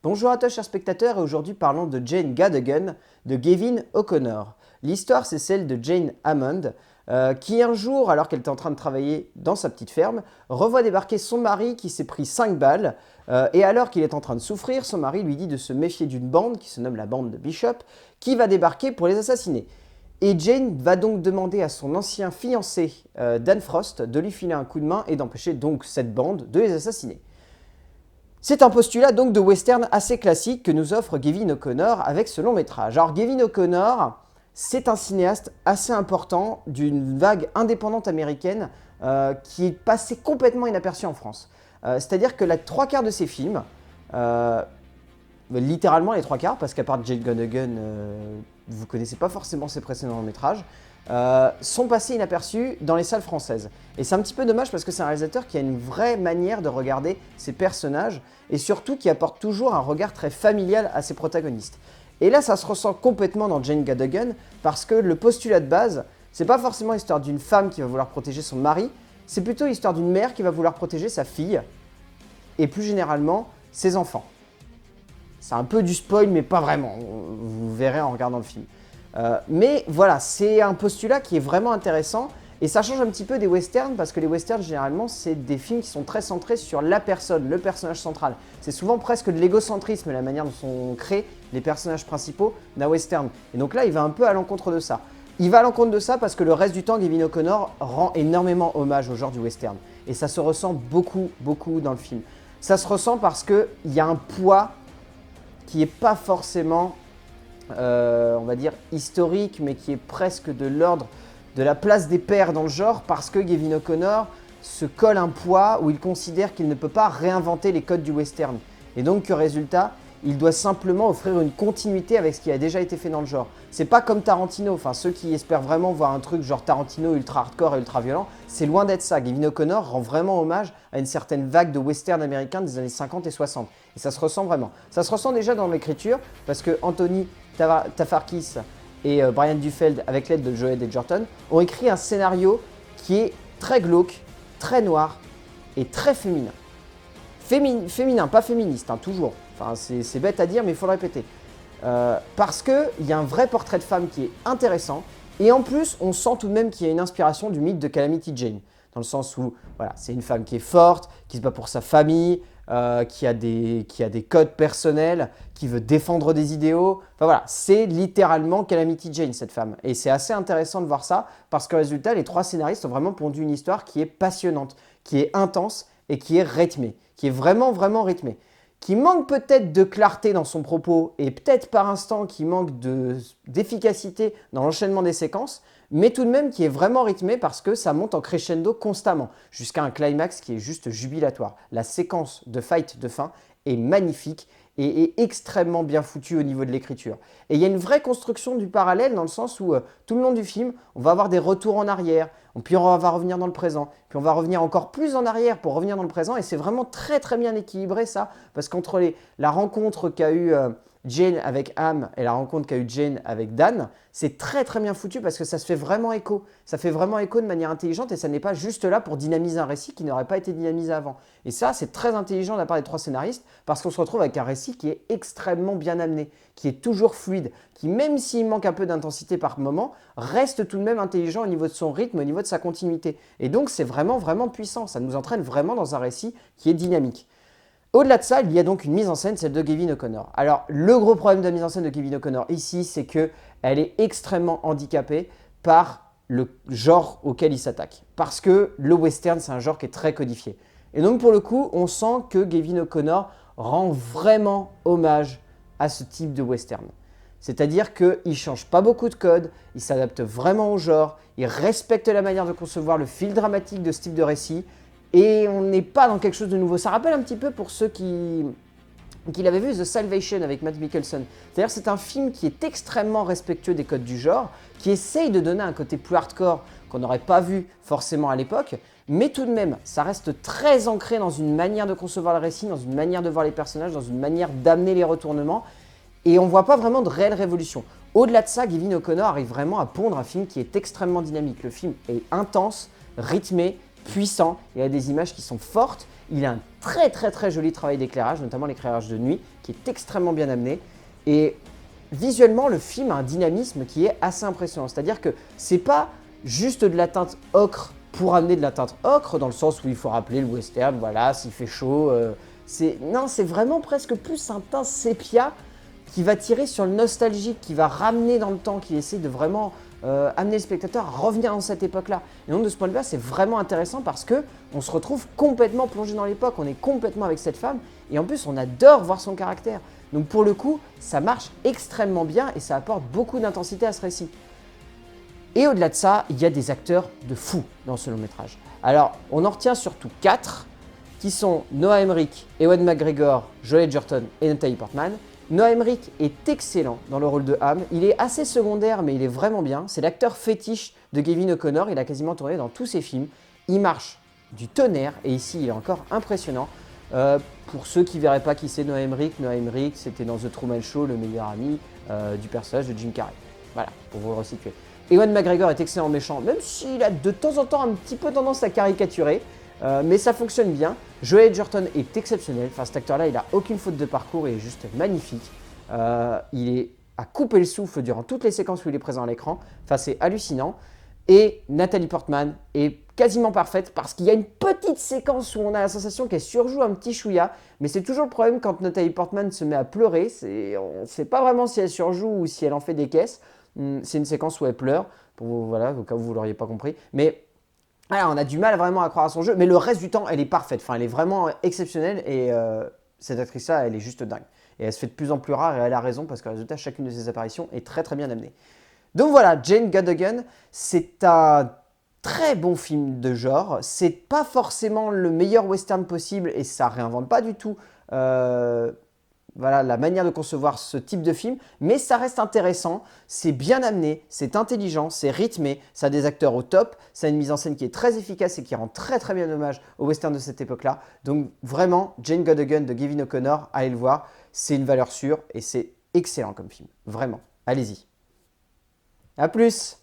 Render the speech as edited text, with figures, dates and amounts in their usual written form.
Bonjour à toi chers spectateurs et aujourd'hui parlons de Jane Cadogan de Gavin O'Connor. L'histoire c'est celle de Jane Hammond qui un jour, alors qu'elle était en train de travailler dans sa petite ferme, revoit débarquer son mari qui s'est pris 5 balles et alors qu'il est en train de souffrir, son mari lui dit de se méfier d'une bande qui se nomme la bande de Bishop qui va débarquer pour les assassiner. Et Jane va donc demander à son ancien fiancé Dan Frost de lui filer un coup de main et d'empêcher donc cette bande de les assassiner. C'est un postulat donc de western assez classique que nous offre Gavin O'Connor avec ce long métrage. Alors Gavin O'Connor, c'est un cinéaste assez important d'une vague indépendante américaine qui est passée complètement inaperçue en France. C'est-à-dire que les 3/4 de ses films, littéralement les 3/4, parce qu'à part Jane Cadogan, vous ne connaissez pas forcément ses précédents métrages, sont passés inaperçus dans les salles françaises. Et c'est un petit peu dommage parce que c'est un réalisateur qui a une vraie manière de regarder ses personnages et surtout qui apporte toujours un regard très familial à ses protagonistes. Et là, ça se ressent complètement dans Jane Cadogan parce que le postulat de base, c'est pas forcément l'histoire d'une femme qui va vouloir protéger son mari, c'est plutôt l'histoire d'une mère qui va vouloir protéger sa fille et plus généralement ses enfants. C'est un peu du spoil, mais pas vraiment, vous verrez en regardant le film. Mais voilà, c'est un postulat qui est vraiment intéressant et ça change un petit peu des westerns parce que les westerns généralement c'est des films qui sont très centrés sur la personne, le personnage central. C'est souvent presque de l'égocentrisme la manière dont sont créés les personnages principaux d'un western. Et donc là il va un peu à l'encontre de ça. Il va à l'encontre de ça parce que le reste du temps Gavin O'Connor rend énormément hommage au genre du western. Et ça se ressent beaucoup dans le film. Ça se ressent parce qu'il y a un poids qui n'est pas forcément on va dire historique, mais qui est presque de l'ordre de la place des pères dans le genre, parce que Gavin O'Connor se colle un poids où il considère qu'il ne peut pas réinventer les codes du western. Et donc que résultat, il doit simplement offrir une continuité avec ce qui a déjà été fait dans le genre. C'est pas comme Tarantino, enfin ceux qui espèrent vraiment voir un truc genre Tarantino ultra hardcore et ultra violent, c'est loin d'être ça. Gavin O'Connor rend vraiment hommage à une certaine vague de western américain des années 50 et 60. Et ça se ressent vraiment. Ça se ressent déjà dans l'écriture, parce que Anthony Tafarkis et Brian Dufeld, avec l'aide de Joel Edgerton, ont écrit un scénario qui est très glauque, très noir et très féminin. Féminin, pas féministe, hein, toujours. Enfin, c'est bête à dire, mais il faut le répéter. Parce qu'il y a un vrai portrait de femme qui est intéressant, et en plus, on sent tout de même qu'il y a une inspiration du mythe de Calamity Jane, dans le sens où voilà, c'est une femme qui est forte, qui se bat pour sa famille, qui a des codes personnels, qui veut défendre des idéaux. Enfin voilà, c'est littéralement Calamity Jane cette femme. Et c'est assez intéressant de voir ça parce qu'au résultat, les 3 scénaristes ont vraiment pondu une histoire qui est passionnante, qui est intense et qui est rythmée, qui est vraiment rythmée. Qui manque peut-être de clarté dans son propos et peut-être par instant qui manque d'efficacité dans l'enchaînement des séquences, mais tout de même qui est vraiment rythmé parce que ça monte en crescendo constamment, jusqu'à un climax qui est juste jubilatoire. La séquence de fight de fin est magnifique et est extrêmement bien foutue au niveau de l'écriture. Et il y a une vraie construction du parallèle dans le sens où tout le long du film, on va avoir des retours en arrière, puis on va revenir dans le présent, puis on va revenir encore plus en arrière pour revenir dans le présent, et c'est vraiment très bien équilibré ça, parce qu'entre la rencontre qu'a eu Jane avec Ham et la rencontre qu'a eu Jane avec Dan, c'est très bien foutu parce que ça se fait vraiment écho. Ça fait vraiment écho de manière intelligente et ça n'est pas juste là pour dynamiser un récit qui n'aurait pas été dynamisé avant. Et ça, c'est très intelligent de la part des 3 scénaristes parce qu'on se retrouve avec un récit qui est extrêmement bien amené, qui est toujours fluide, qui même s'il manque un peu d'intensité par moment, reste tout de même intelligent au niveau de son rythme, au niveau de sa continuité. Et donc, c'est vraiment puissant. Ça nous entraîne vraiment dans un récit qui est dynamique. Au-delà de ça, il y a donc une mise en scène, celle de Gavin O'Connor. Alors, le gros problème de la mise en scène de Gavin O'Connor ici, c'est qu'elle est extrêmement handicapée par le genre auquel il s'attaque. Parce que le western, c'est un genre qui est très codifié. Et donc, pour le coup, on sent que Gavin O'Connor rend vraiment hommage à ce type de western. C'est-à-dire qu'il ne change pas beaucoup de codes, il s'adapte vraiment au genre, il respecte la manière de concevoir le fil dramatique de ce type de récit, et on n'est pas dans quelque chose de nouveau. Ça rappelle un petit peu pour ceux qui l'avaient vu The Salvation avec Matt Mikkelsen. C'est-à-dire c'est un film qui est extrêmement respectueux des codes du genre, qui essaye de donner un côté plus hardcore qu'on n'aurait pas vu forcément à l'époque, mais tout de même, ça reste très ancré dans une manière de concevoir le récit, dans une manière de voir les personnages, dans une manière d'amener les retournements, et on ne voit pas vraiment de réelle révolution. Au-delà de ça, Gavin O'Connor arrive vraiment à pondre un film qui est extrêmement dynamique. Le film est intense, rythmé, puissant, il a des images qui sont fortes, il a un très très très joli travail d'éclairage, notamment l'éclairage de nuit, qui est extrêmement bien amené. Et visuellement, le film a un dynamisme qui est assez impressionnant. C'est-à-dire que c'est pas juste de la teinte ocre pour amener de la teinte ocre, dans le sens où il faut rappeler le western, voilà, s'il fait chaud. Non, c'est vraiment presque plus un teint sépia qui va tirer sur le nostalgique, qui va ramener dans le temps, qui essaie de vraiment amener le spectateur à revenir dans cette époque-là. Et donc de ce point de vue-là, c'est vraiment intéressant parce que on se retrouve complètement plongé dans l'époque, on est complètement avec cette femme, et en plus on adore voir son caractère. Donc pour le coup, ça marche extrêmement bien et ça apporte beaucoup d'intensité à ce récit. Et au-delà de ça, il y a des acteurs de fou dans ce long métrage. Alors, on en retient surtout 4, qui sont Noah Emmerich, Ewan McGregor, Joel Edgerton et Natalie Portman. Noah Emmerich est excellent dans le rôle de Ham. Il est assez secondaire, mais il est vraiment bien. C'est l'acteur fétiche de Kevin O'Connor. Il a quasiment tourné dans tous ses films. Il marche du tonnerre, et ici, il est encore impressionnant. Pour ceux qui ne verraient pas qui c'est Noah Emmerich, c'était dans The Truman Show, le meilleur ami du personnage de Jim Carrey. Voilà, pour vous le resituer. Ewan McGregor est excellent méchant, même s'il a de temps en temps un petit peu tendance à caricaturer, mais ça fonctionne bien. Joel Edgerton est exceptionnel, enfin cet acteur-là, il n'a aucune faute de parcours, il est juste magnifique. Il est à couper le souffle durant toutes les séquences où il est présent à l'écran, enfin c'est hallucinant. Et Natalie Portman est quasiment parfaite parce qu'il y a une petite séquence où on a la sensation qu'elle surjoue un petit chouïa, mais c'est toujours le problème quand Natalie Portman se met à pleurer, on ne sait pas vraiment si elle surjoue ou si elle en fait des caisses. C'est une séquence où elle pleure, voilà, au cas où vous ne l'auriez pas compris. Mais voilà, on a du mal vraiment à croire à son jeu, mais le reste du temps, elle est parfaite. Enfin, elle est vraiment exceptionnelle et cette actrice-là, elle est juste dingue. Et elle se fait de plus en plus rare et elle a raison parce que le résultat, chacune de ses apparitions est très très bien amenée. Donc voilà, Jane Got a Gun, c'est un très bon film de genre. C'est pas forcément le meilleur western possible et ça réinvente pas du tout voilà, la manière de concevoir ce type de film, mais ça reste intéressant, c'est bien amené, c'est intelligent, c'est rythmé, ça a des acteurs au top, ça a une mise en scène qui est très efficace et qui rend très très bien hommage au western de cette époque-là. Donc vraiment, Jane Got a Gun de Kevin O'Connor, allez le voir, c'est une valeur sûre et c'est excellent comme film, vraiment, allez-y. A plus!